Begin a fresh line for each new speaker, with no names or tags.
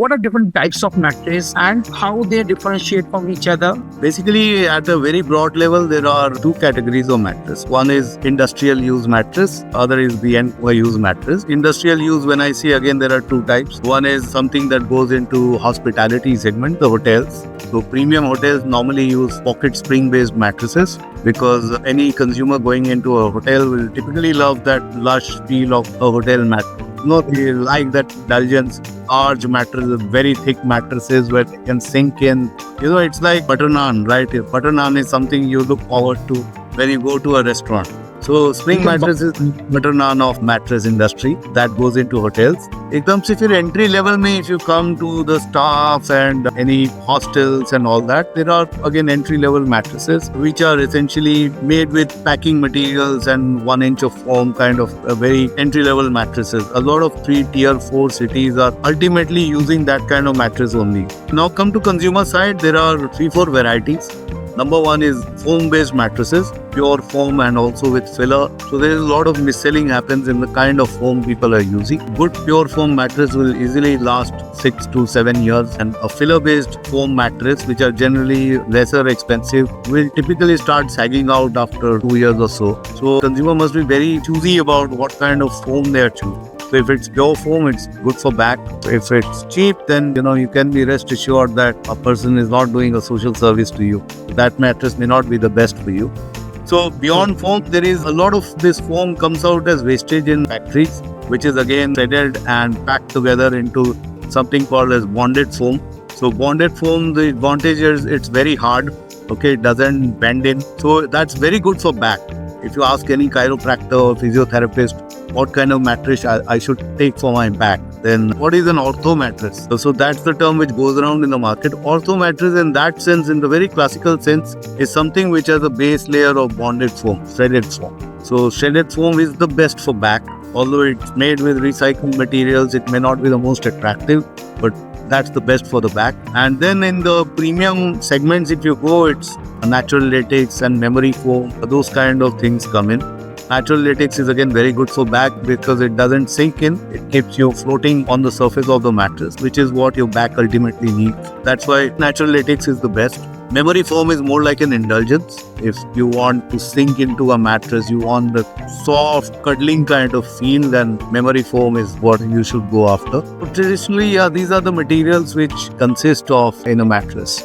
What are different types of mattress and how they differentiate from each other?
Basically, at a very broad level, there are two categories of mattress. One is industrial use mattress, other is the end use mattress. Industrial use, when I say again, there are two types. One is something that goes into hospitality segment, the hotels. So premium hotels normally use pocket spring based mattresses because any consumer going into a hotel will typically love that lush feel of a hotel mattress. They like that indulgence, large mattresses, very thick mattresses where they can sink in. It's like butter naan, right? Butter naan is something you look forward to when you go to a restaurant. So spring mattress is butter naan of mattress industry that goes into hotels. Ekdam se fir entry level mein, if you come to the staff and any hostels and all that, there are again entry level mattresses which are essentially made with packing materials and 1 inch of foam, kind of very entry level mattresses. A lot of 3 tier 4 cities are ultimately using that kind of mattress only. Now come to consumer side, there are 3-4 varieties. Number one is foam-based mattresses, pure foam and also with filler. So there is a lot of misselling happens in the kind of foam people are using. Good pure foam mattress will easily last 6 to 7 years, and a filler-based foam mattress, which are generally lesser expensive, will typically start sagging out after 2 years or so. So consumer must be very choosy about what kind of foam they are choosing. So if it's pure foam, it's good for back. If it's cheap, then you can be rest assured that a person is not doing a social service to you. That mattress may not be the best for you. So beyond foam, there is a lot of this foam comes out as wastage in factories, which is again threaded and packed together into something called as bonded foam. So bonded foam, the advantage is it's very hard. Okay, it doesn't bend in. So that's very good for back. If you ask any chiropractor or physiotherapist what kind of mattress I should take for my back, then what is an ortho mattress? So that's the term which goes around in the market. Ortho mattress in that sense, in the very classical sense, is something which has a base layer of bonded foam, shredded foam. So shredded foam is the best for back. Although it's made with recycled materials, it may not be the most attractive, but that's the best for the back. And then in the premium segments, if you go, it's natural latex and memory foam. Those kind of things come in. Natural latex is again very good for back because it doesn't sink in. It keeps you floating on the surface of the mattress, which is what your back ultimately needs. That's why natural latex is the best. Memory foam is more like an indulgence. If you want to sink into a mattress, you want the soft, cuddling kind of feel, then memory foam is what you should go after. But traditionally, these are the materials which consist of in a mattress.